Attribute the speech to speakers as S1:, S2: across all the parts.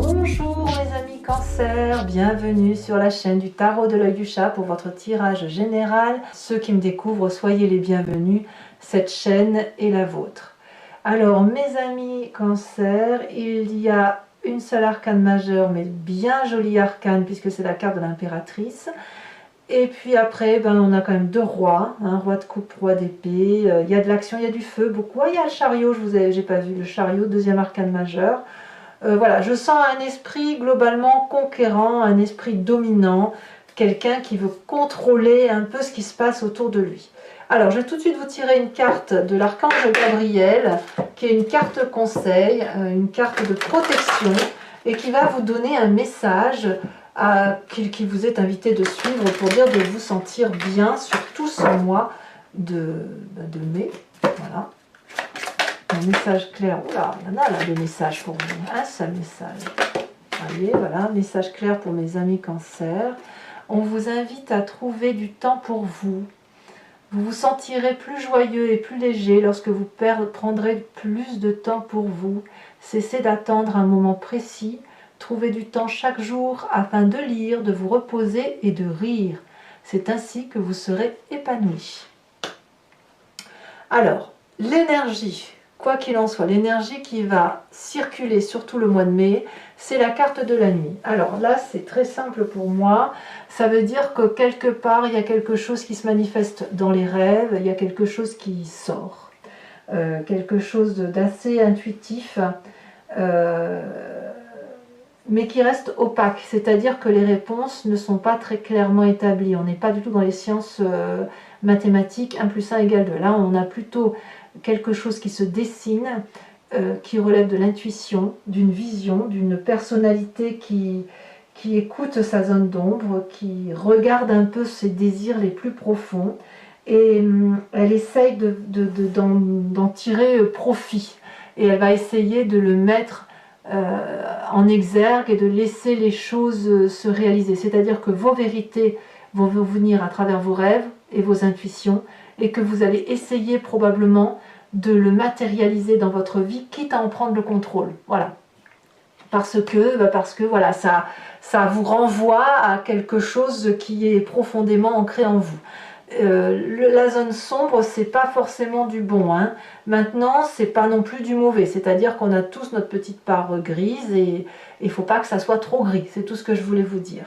S1: Bonjour mes amis Cancer, bienvenue sur la chaîne du Tarot de l'Œil du Chat pour votre tirage général. Ceux qui me découvrent, soyez les bienvenus, cette chaîne est la vôtre. Alors mes amis Cancer, il y a une seule arcane majeure, mais bien jolie arcane puisque c'est la carte de l'impératrice. Et puis après, on a quand même deux rois, roi de coupe, roi d'épée. Il y a de l'action, il y a du feu, beaucoup. Il y a le chariot, j'ai pas vu le chariot, deuxième arcane majeur. Voilà, je sens un esprit globalement conquérant, un esprit dominant, quelqu'un qui veut contrôler un peu ce qui se passe autour de lui. Alors, je vais tout de suite vous tirer une carte de l'archange Gabriel, qui est une carte conseil, une carte de protection, et qui va vous donner un message qui vous est invité de suivre pour dire de vous sentir bien, surtout ce mois de mai. Voilà. Un message clair. Oula, il y en a là des messages pour vous. Un seul message. Voyez, voilà, message clair pour mes amis Cancer. On vous invite à trouver du temps pour vous. Vous vous sentirez plus joyeux et plus léger lorsque vous prendrez plus de temps pour vous. Cessez d'attendre un moment précis. Trouvez du temps chaque jour afin de lire, de vous reposer et de rire. C'est ainsi que vous serez épanoui. Alors, l'énergie. Quoi qu'il en soit, l'énergie qui va circuler surtout le mois de mai, c'est la carte de la nuit. Alors là, c'est très simple pour moi. Ça veut dire que quelque part, il y a quelque chose qui se manifeste dans les rêves, il y a quelque chose qui sort. Quelque chose d'assez intuitif, mais qui reste opaque. C'est-à-dire que les réponses ne sont pas très clairement établies. On n'est pas du tout dans les sciences mathématiques, 1 plus 1 égale 2. Là, on a plutôt quelque chose qui se dessine, qui relève de l'intuition, d'une vision, d'une personnalité qui écoute sa zone d'ombre, qui regarde un peu ses désirs les plus profonds, et elle essaye d'en tirer profit, et elle va essayer de le mettre en exergue et de laisser les choses se réaliser. C'est-à-dire que vos vérités vont vous venir à travers vos rêves et vos intuitions, et que vous allez essayer probablement de le matérialiser dans votre vie, quitte à en prendre le contrôle. Voilà. Parce que voilà, ça vous renvoie à quelque chose qui est profondément ancré en vous. La zone sombre, c'est pas forcément du bon. Maintenant, c'est pas non plus du mauvais. C'est-à-dire qu'on a tous notre petite part grise et il faut pas que ça soit trop gris. C'est tout ce que je voulais vous dire.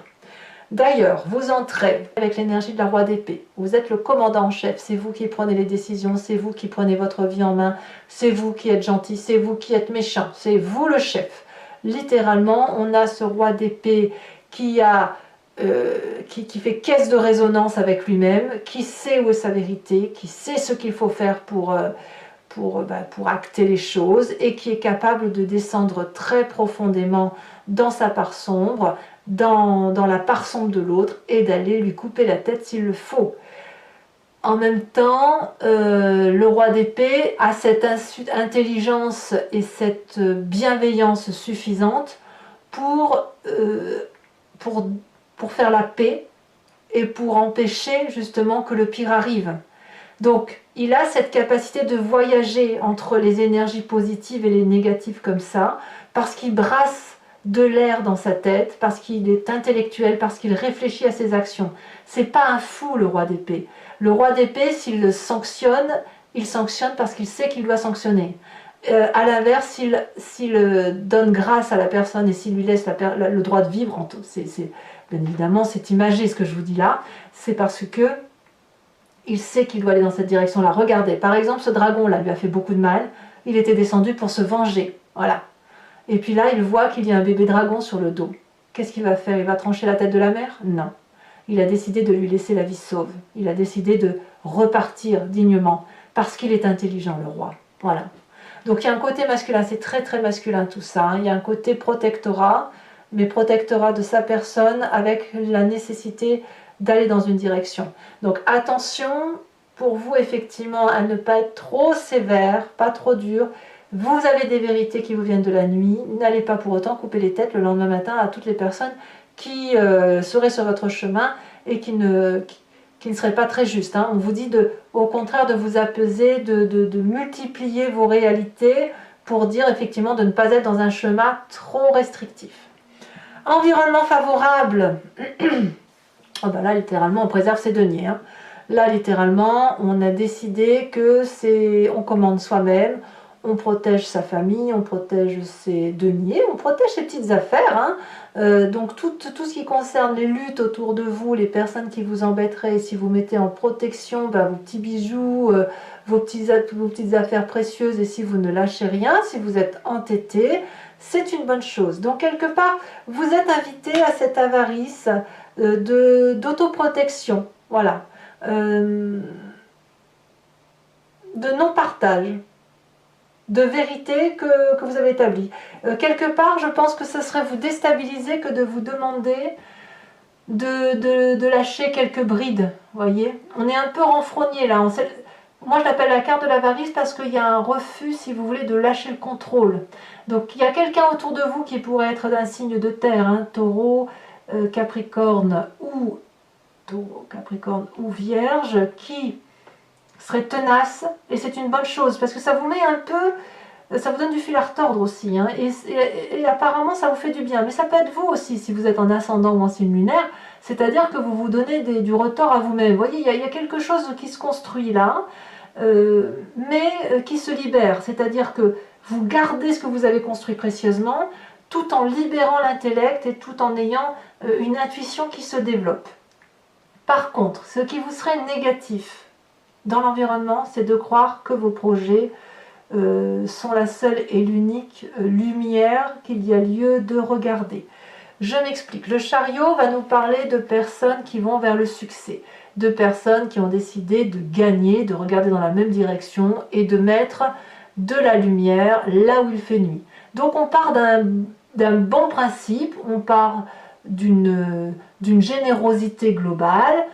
S1: D'ailleurs, vous entrez avec l'énergie de la roi d'épée. Vous êtes le commandant en chef, c'est vous qui prenez les décisions, c'est vous qui prenez votre vie en main, c'est vous qui êtes gentil, c'est vous qui êtes méchant, c'est vous le chef. Littéralement, on a ce roi d'épée qui fait caisse de résonance avec lui-même, qui sait où est sa vérité, qui sait ce qu'il faut faire pour acter les choses, et qui est capable de descendre très profondément dans sa part sombre, dans la part sombre de l'autre, et d'aller lui couper la tête s'il le faut. En même temps, le roi d'épée a cette intelligence et cette bienveillance suffisante pour faire la paix et pour empêcher justement que le pire arrive. Donc, il a cette capacité de voyager entre les énergies positives et les négatives comme ça, parce qu'il brasse de l'air dans sa tête, parce qu'il est intellectuel, parce qu'il réfléchit à ses actions. C'est pas un fou, le roi d'épée. Le roi d'épée, s'il le sanctionne, il sanctionne parce qu'il sait qu'il doit sanctionner. À l'inverse, s'il donne grâce à la personne et s'il lui laisse le droit de vivre, bien évidemment c'est imagé ce que je vous dis là, c'est parce que il sait qu'il doit aller dans cette direction-là. Regardez, par exemple, ce dragon-là lui a fait beaucoup de mal, il était descendu pour se venger, voilà. Et puis là, il voit qu'il y a un bébé dragon sur le dos. Qu'est-ce qu'il va faire? Il va trancher la tête de la mère? Non. Il a décidé de lui laisser la vie sauve. Il a décidé de repartir dignement, parce qu'il est intelligent, le roi. Voilà. Donc il y a un côté masculin, c'est très très masculin tout ça. Il y a un côté protectorat, mais protectorat de sa personne avec la nécessité d'aller dans une direction. Donc attention pour vous effectivement à ne pas être trop sévère, pas trop dur. Vous avez des vérités qui vous viennent de la nuit, n'allez pas pour autant couper les têtes le lendemain matin à toutes les personnes qui seraient sur votre chemin et qui ne seraient pas très justes. On vous dit au contraire de vous apaiser, de multiplier vos réalités pour dire effectivement de ne pas être dans un chemin trop restrictif. Environnement favorable. Oh ben là, littéralement, on préserve ses deniers. Hein. Là, littéralement, on a décidé que on commande soi-même, on protège sa famille, on protège ses deniers, on protège ses petites affaires. Hein. Donc tout ce qui concerne les luttes autour de vous, les personnes qui vous embêteraient, si vous mettez en protection ben, vos petits bijoux, vos petites affaires précieuses, et si vous ne lâchez rien, si vous êtes entêté, c'est une bonne chose. Donc quelque part, vous êtes invité à cette avarice d'autoprotection, voilà, de non-partage, de vérité que vous avez établie. Quelque part, je pense que ce serait vous déstabiliser que de vous demander de lâcher quelques brides, voyez. On est un peu renfrogné là. Moi, je l'appelle la carte de l'avarice parce qu'il y a un refus, si vous voulez, de lâcher le contrôle. Donc, il y a quelqu'un autour de vous qui pourrait être d'un signe de terre, hein, Taureau, Capricorne ou Vierge, qui serait tenace, et c'est une bonne chose parce que ça vous met un peu, ça vous donne du fil à retordre aussi, hein, et apparemment ça vous fait du bien. Mais ça peut être vous aussi si vous êtes en ascendant ou en signe lunaire, c'est-à-dire que vous vous donnez du retort à vous-même. Vous voyez, il y a quelque chose qui se construit là, mais qui se libère, c'est-à-dire que vous gardez ce que vous avez construit précieusement, tout en libérant l'intellect et tout en ayant une intuition qui se développe. Par contre, ce qui vous serait négatif dans l'environnement, c'est de croire que vos projets sont la seule et l'unique lumière qu'il y a lieu de regarder. Je m'explique. Le chariot va nous parler de personnes qui vont vers le succès, de personnes qui ont décidé de gagner, de regarder dans la même direction et de mettre de la lumière là où il fait nuit. Donc on part d'un bon principe, on part d'une générosité globale,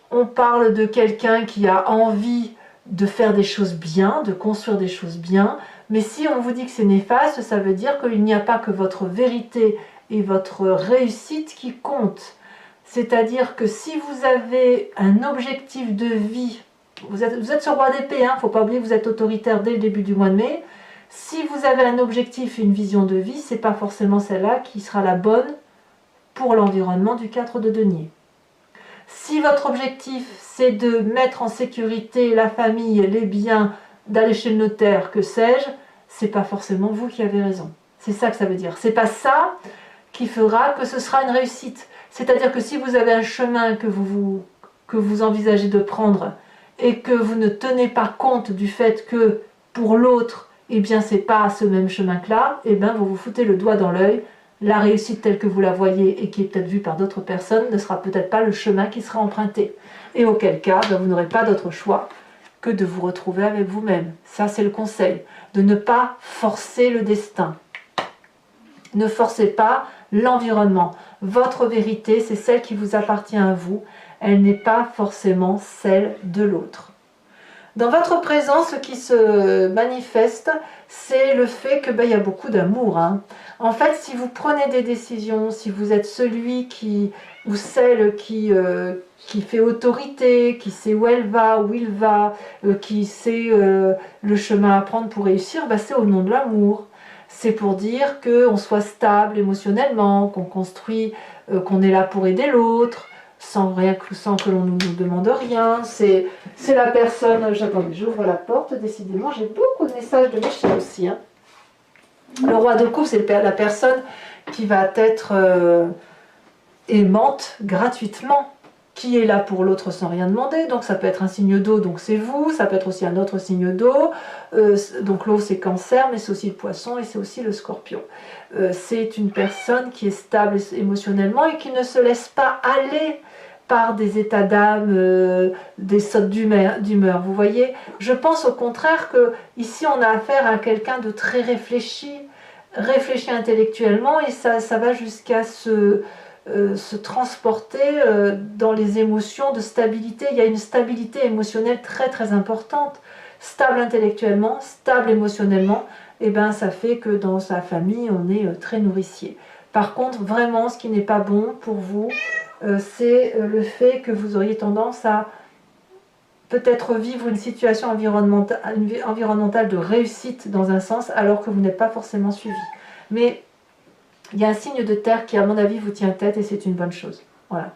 S1: on parle de quelqu'un qui a envie de faire des choses bien, de construire des choses bien, mais si on vous dit que c'est néfaste, ça veut dire qu'il n'y a pas que votre vérité et votre réussite qui comptent. C'est-à-dire que si vous avez un objectif de vie, vous êtes ce roi d'épée, il ne faut pas oublier que vous êtes autoritaire dès le début du mois de mai, si vous avez un objectif, une vision de vie, ce n'est pas forcément celle-là qui sera la bonne pour l'environnement du 4 de denier. Si votre objectif c'est de mettre en sécurité la famille, les biens, d'aller chez le notaire, que sais-je, c'est pas forcément vous qui avez raison. C'est ça que ça veut dire. C'est pas ça qui fera que ce sera une réussite. C'est-à-dire que si vous avez un chemin que vous envisagez de prendre et que vous ne tenez pas compte du fait que pour l'autre, eh bien c'est pas ce même chemin que là, eh bien vous vous foutez le doigt dans l'œil. La réussite telle que vous la voyez et qui est peut-être vue par d'autres personnes ne sera peut-être pas le chemin qui sera emprunté. Et auquel cas, vous n'aurez pas d'autre choix que de vous retrouver avec vous-même. Ça, c'est le conseil. De ne pas forcer le destin. Ne forcez pas l'environnement. Votre vérité, c'est celle qui vous appartient à vous. Elle n'est pas forcément celle de l'autre. Dans votre présent, ce qui se manifeste, c'est le fait que y a beaucoup d'amour. Hein. En fait, si vous prenez des décisions, si vous êtes celui ou celle qui fait autorité, qui sait où elle va, où il va, qui sait le chemin à prendre pour réussir, c'est au nom de l'amour. C'est pour dire qu'on soit stable émotionnellement, qu'on construit, qu'on est là pour aider l'autre, sans que l'on nous demande rien. C'est la personne... Attendez, j'ouvre la porte, décidément, j'ai beaucoup de messages de mes chiens aussi. Hein. Le roi de coupe, c'est la personne qui va être aimante gratuitement, qui est là pour l'autre sans rien demander. Donc ça peut être un signe d'eau, donc c'est vous, ça peut être aussi un autre signe d'eau. Donc l'eau c'est Cancer, mais c'est aussi le Poisson et c'est aussi le Scorpion. C'est une personne qui est stable émotionnellement et qui ne se laisse pas aller par des états d'âme, des sautes d'humeur. Vous voyez, je pense au contraire que ici on a affaire à quelqu'un de très réfléchi intellectuellement, et ça va jusqu'à se transporter dans les émotions de stabilité. Il y a une stabilité émotionnelle très très importante. Stable intellectuellement, stable émotionnellement, et ça fait que dans sa famille on est très nourricier. Par contre, vraiment, ce qui n'est pas bon pour vous, c'est le fait que vous auriez tendance à peut-être vivre une situation environnementale de réussite dans un sens, alors que vous n'êtes pas forcément suivi. Mais il y a un signe de terre qui, à mon avis, vous tient tête et c'est une bonne chose. Voilà.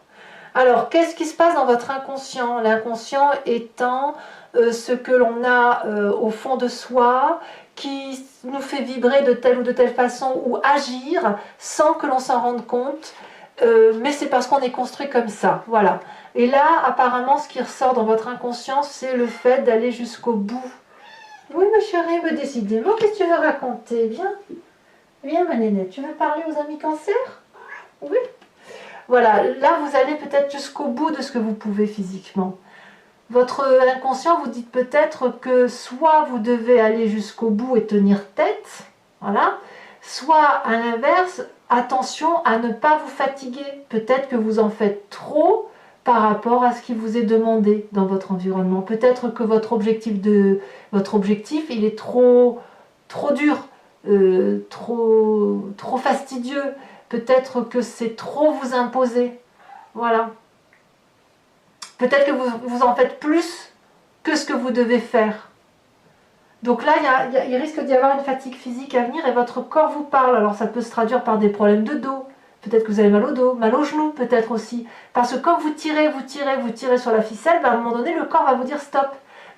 S1: Alors, qu'est-ce qui se passe dans votre inconscient? L'inconscient étant ce que l'on a au fond de soi, qui nous fait vibrer de telle ou de telle façon ou agir sans que l'on s'en rende compte, mais c'est parce qu'on est construit comme ça, voilà. Et là, apparemment, ce qui ressort dans votre inconscient, c'est le fait d'aller jusqu'au bout. Oui, ma chérie, mais décidément, qu'est-ce que tu veux raconter? Viens, viens, ma nénette, tu veux parler aux amis cancer? Oui. Voilà, là, vous allez peut-être jusqu'au bout de ce que vous pouvez physiquement. Votre inconscient vous dit peut-être que soit vous devez aller jusqu'au bout et tenir tête, voilà, soit à l'inverse, attention à ne pas vous fatiguer. Peut-être que vous en faites trop par rapport à ce qui vous est demandé dans votre environnement. Peut-être que votre objectif, il est trop dur, trop fastidieux. Peut-être que c'est trop vous imposer. Voilà. Peut-être que vous en faites plus que ce que vous devez faire. Donc là, il risque d'y avoir une fatigue physique à venir et votre corps vous parle. Alors ça peut se traduire par des problèmes de dos. Peut-être que vous avez mal au dos, mal au genou peut-être aussi. Parce que quand vous tirez sur la ficelle, ben à un moment donné, le corps va vous dire stop.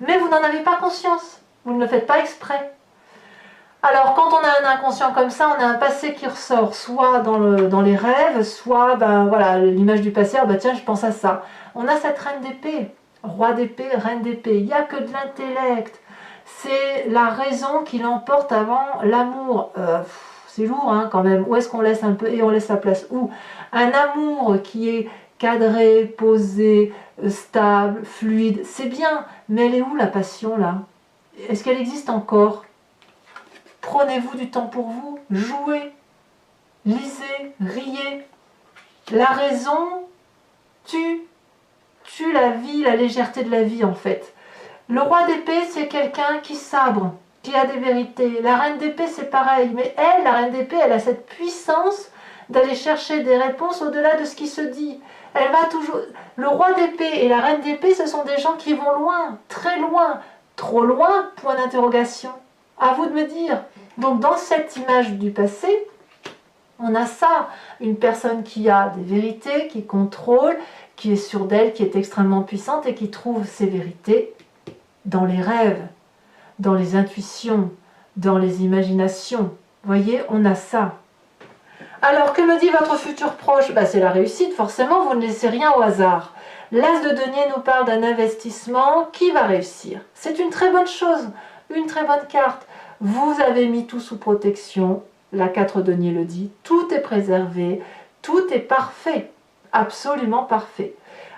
S1: Mais vous n'en avez pas conscience. Vous ne le faites pas exprès. Alors, quand on a un inconscient comme ça, on a un passé qui ressort, soit dans les rêves, soit, ben voilà, l'image du passé, ah ben tiens, je pense à ça. On a cette reine d'épée, roi d'épée, reine d'épée. Il n'y a que de l'intellect. C'est la raison qui l'emporte avant l'amour. C'est lourd, hein, quand même. Où est-ce qu'on laisse un peu et on laisse sa place où? Un amour qui est cadré, posé, stable, fluide, c'est bien. Mais elle est où la passion, là? Est-ce qu'elle existe encore? Prenez-vous du temps pour vous, jouez, lisez, riez. La raison tue la vie, la légèreté de la vie en fait. Le roi d'épée, c'est quelqu'un qui sabre, qui a des vérités. La reine d'épée, c'est pareil. Mais elle, la reine d'épée, elle a cette puissance d'aller chercher des réponses au-delà de ce qui se dit. Elle va toujours... Le roi d'épée et la reine d'épée, ce sont des gens qui vont loin, très loin, trop loin, point d'interrogation. À vous de me dire. Donc dans cette image du passé, on a ça, une personne qui a des vérités, qui contrôle, qui est sûre d'elle, qui est extrêmement puissante et qui trouve ses vérités dans les rêves, dans les intuitions, dans les imaginations. Vous voyez, on a ça. Alors, que me dit votre futur proche? C'est la réussite, forcément, vous ne laissez rien au hasard. L'As de denier nous parle d'un investissement qui va réussir. C'est une très bonne chose, une très bonne carte. Vous avez mis tout sous protection, la 4 denier le dit, tout est préservé, tout est parfait, absolument parfait.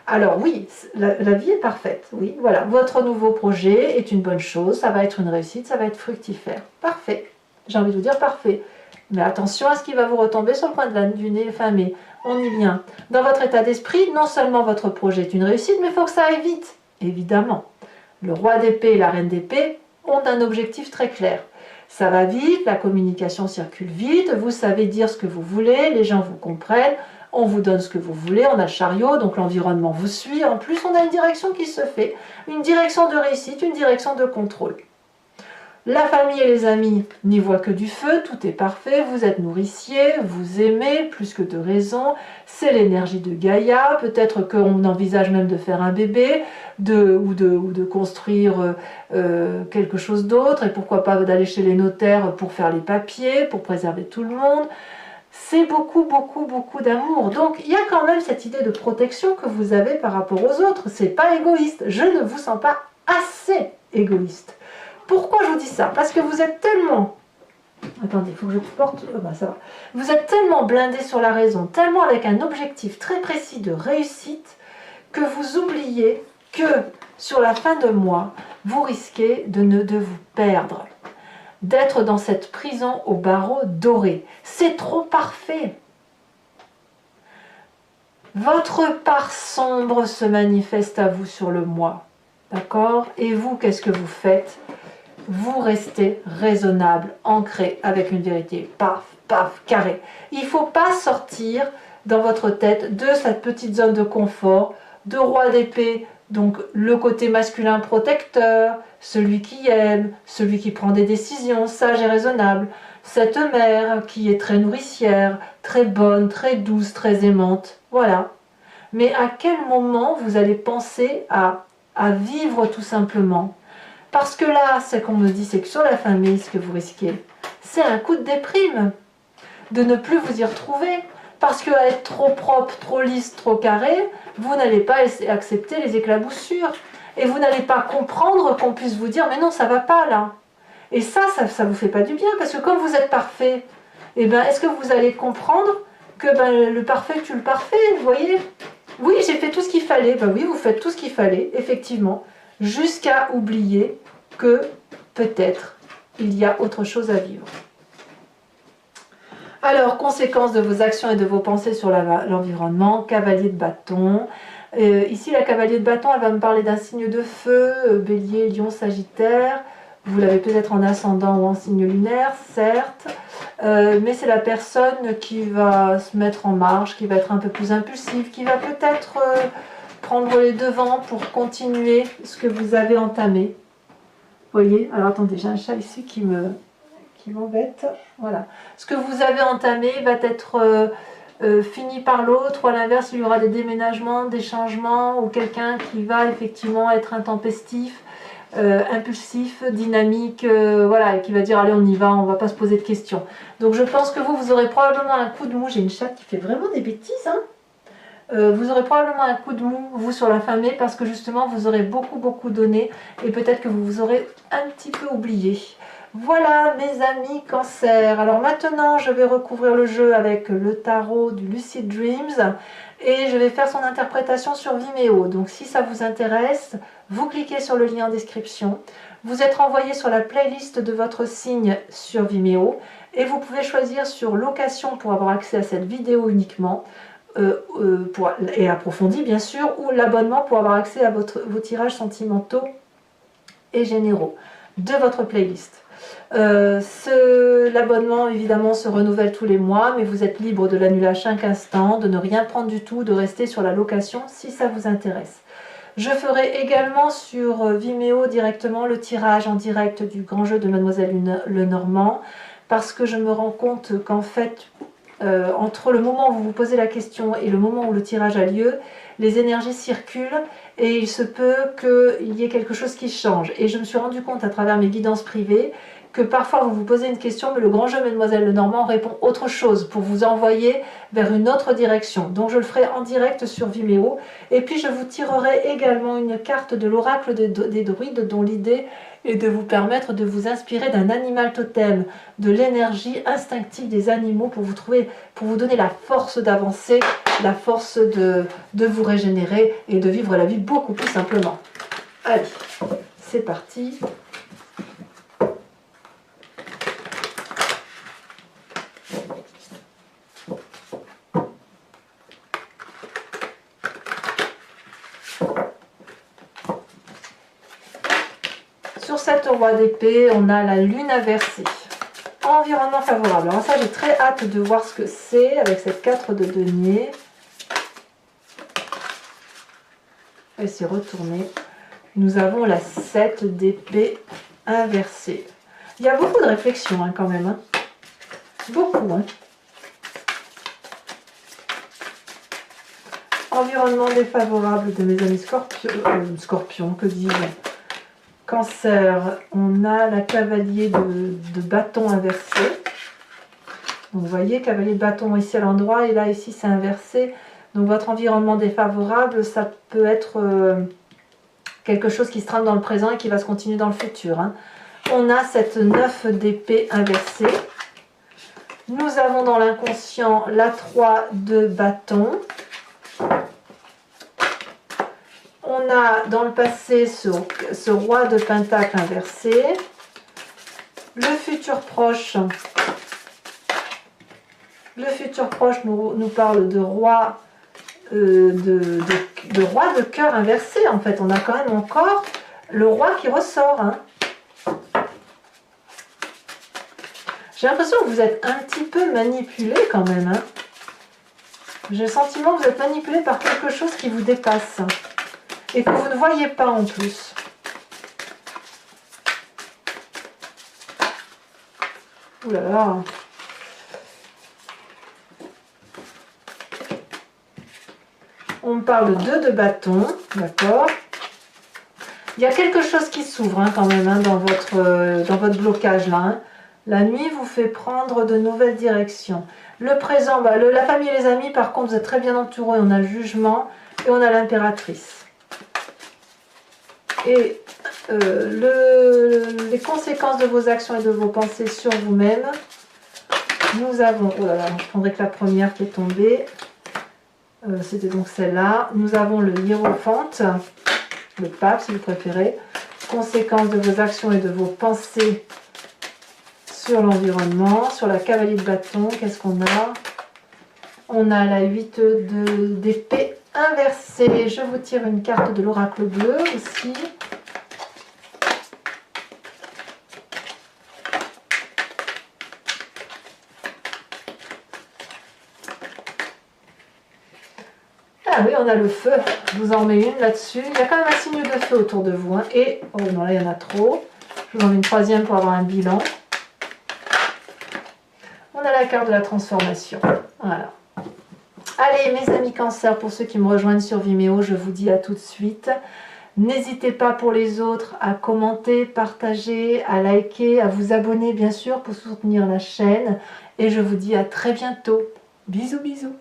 S1: Alors oui, la vie est parfaite, oui, voilà. Votre nouveau projet est une bonne chose, ça va être une réussite, ça va être fructifère. Parfait, j'ai envie de vous dire parfait. Mais attention à ce qui va vous retomber sur le coin du nez fin mai. On y vient. Dans votre état d'esprit, non seulement votre projet est une réussite, mais il faut que ça aille vite, évidemment. Le roi d'épée et la reine d'épée ont un objectif très clair. Ça va vite, la communication circule vite, vous savez dire ce que vous voulez, les gens vous comprennent, on vous donne ce que vous voulez, on a le chariot, donc l'environnement vous suit. En plus, on a une direction qui se fait, une direction de réussite, une direction de contrôle. La famille et les amis n'y voient que du feu, tout est parfait, vous êtes nourricier, vous aimez, plus que de raison, c'est l'énergie de Gaïa, peut-être qu'on envisage même de faire un bébé, ou de construire quelque chose d'autre, et pourquoi pas d'aller chez les notaires pour faire les papiers, pour préserver tout le monde. C'est beaucoup, beaucoup, beaucoup d'amour. Donc il y a quand même cette idée de protection que vous avez par rapport aux autres, c'est pas égoïste, je ne vous sens pas assez égoïste. Pourquoi je vous dis ça? Parce que vous êtes tellement... Attendez, il faut que je porte... ça va. Vous êtes tellement blindé sur la raison, tellement avec un objectif très précis de réussite, que vous oubliez que sur la fin de mois, vous risquez de vous perdre. D'être dans cette prison au barreau doré. C'est trop parfait. Votre part sombre se manifeste à vous sur le mois. D'accord? Et vous, qu'est-ce que vous faites? Vous restez raisonnable, ancré avec une vérité, paf, paf, carré. Il ne faut pas sortir dans votre tête de cette petite zone de confort, de roi d'épée, Donc le côté masculin protecteur, celui qui aime, celui qui prend des décisions sages et raisonnables, cette mère qui est très nourricière, très bonne, très douce, très aimante, voilà. Mais à quel moment vous allez penser à vivre tout simplement? Parce que là, ce qu'on me dit, c'est que sur la famille, ce que vous risquez, c'est un coup de déprime, de ne plus vous y retrouver. Parce qu'à être trop propre, trop lisse, trop carré, vous n'allez pas accepter les éclaboussures. Et vous n'allez pas comprendre qu'on puisse vous dire « mais non, ça va pas là ». Et ça vous fait pas du bien, parce que comme vous êtes parfait, eh ben, est-ce que vous allez comprendre que ben, le parfait tue le parfait, vous voyez? Oui, j'ai fait tout ce qu'il fallait. Ben oui, vous faites tout ce qu'il fallait, effectivement, jusqu'à oublier que peut-être il y a autre chose à vivre. Alors, conséquences de vos actions et de vos pensées sur l'environnement, cavalier de bâton. Ici, la cavalier de bâton, elle va me parler d'un signe de feu, bélier, lion, sagittaire. Vous l'avez peut-être en ascendant ou en signe lunaire, certes. Mais c'est la personne qui va se mettre en marche, qui va être un peu plus impulsive, qui va peut-être prendre les devants pour continuer ce que vous avez entamé. Vous voyez? Alors attendez, j'ai un chat ici qui m'embête. Voilà. Ce que vous avez entamé va être fini par l'autre, ou à l'inverse, il y aura des déménagements, des changements, ou quelqu'un qui va effectivement être intempestif, impulsif, dynamique, voilà, et qui va dire allez on y va, on va pas se poser de questions. Donc je pense que vous aurez probablement un coup de mou. J'ai une chatte qui fait vraiment des bêtises, hein. Vous aurez probablement un coup de mou, vous, sur la famille, parce que justement vous aurez beaucoup donné, et peut-être que vous vous aurez un petit peu oublié. Voilà mes amis Cancer. Alors maintenant je vais recouvrir le jeu avec le tarot du Lucid Dreams et je vais faire son interprétation sur Vimeo. Donc si ça vous intéresse, vous cliquez sur le lien en description. Vous êtes renvoyé sur la playlist de votre signe sur Vimeo et vous pouvez choisir sur location pour avoir accès à cette vidéo uniquement et approfondie bien sûr, ou l'abonnement pour avoir accès à vos tirages sentimentaux et généraux de votre playlist. L'abonnement évidemment se renouvelle tous les mois, mais vous êtes libre de l'annuler à chaque instant, de ne rien prendre du tout, de rester sur la location si ça vous intéresse. Je ferai également sur Vimeo directement le tirage en direct du grand jeu de Mademoiselle Lenormand, parce que je me rends compte qu'en fait, entre le moment où vous vous posez la question et le moment où le tirage a lieu, les énergies circulent et il se peut qu'il y ait quelque chose qui change. Et je me suis rendu compte à travers mes guidances privées que parfois vous vous posez une question, mais le grand jeu Mademoiselle Lenormand répond autre chose pour vous envoyer vers une autre direction. Donc je le ferai en direct sur Vimeo. Et puis je vous tirerai également une carte de l'oracle des druides, dont l'idée est de vous permettre de vous inspirer d'un animal totem, de l'énergie instinctive des animaux pour vous donner la force d'avancer, la force de vous régénérer et de vivre la vie beaucoup plus simplement. Allez, c'est parti. Sur cette roi d'épée, on a la lune inversée. Environnement favorable. Alors ça, j'ai très hâte de voir ce que c'est avec cette 4 de denier. Elle s'est retournée. Nous avons la 7 d'épée inversée. Il y a beaucoup de réflexion hein, quand même. Hein. Beaucoup. Hein. Environnement défavorable de mes amis scorpions, que dis-je? Cancer, on a la cavalier de bâton inversé. Donc vous voyez, cavalier de bâton ici à l'endroit et là ici c'est inversé. Donc votre environnement défavorable, ça peut être quelque chose qui se trame dans le présent et qui va se continuer dans le futur. Hein. On a cette 9 d'épée inversée. Nous avons dans l'inconscient la 3 de bâton. On a dans le passé ce roi de pentacle inversé. Le futur proche. Le futur proche nous parle de roi roi de cœur inversé. En fait, on a quand même encore le roi qui ressort. Hein. J'ai l'impression que vous êtes un petit peu manipulé quand même. Hein. J'ai le sentiment que vous êtes manipulé par quelque chose qui vous dépasse. et que vous ne voyez pas en plus. Ouh là là. On me parle de 2 de bâton, d'accord. Il y a quelque chose qui s'ouvre quand même dans votre blocage là. La nuit vous fait prendre de nouvelles directions. Le présent, la famille et les amis, par contre, vous êtes très bien entourés. On a le jugement et on a l'impératrice. Et les conséquences de vos actions et de vos pensées sur vous-même. Nous avons, oh là là, je prendrai que la première qui est tombée. C'était donc celle-là. Nous avons le hiérophante, le pape si vous préférez. Conséquences de vos actions et de vos pensées sur l'environnement. Sur la cavalier de bâton, qu'est-ce qu'on a? On a la 8 d'épée inversée. Je vous tire une carte de l'oracle bleu aussi. Ah oui, on a le feu. Je vous en mets une là-dessus. Il y a quand même un signe de feu autour de vous. Et, oh non, là, il y en a trop. Je vous en mets une troisième pour avoir un bilan. On a la carte de la transformation. Voilà. Allez, mes amis Cancer, pour ceux qui me rejoignent sur Vimeo, je vous dis à tout de suite. N'hésitez pas pour les autres à commenter, partager, à liker, à vous abonner bien sûr pour soutenir la chaîne. Et je vous dis à très bientôt. Bisous, bisous.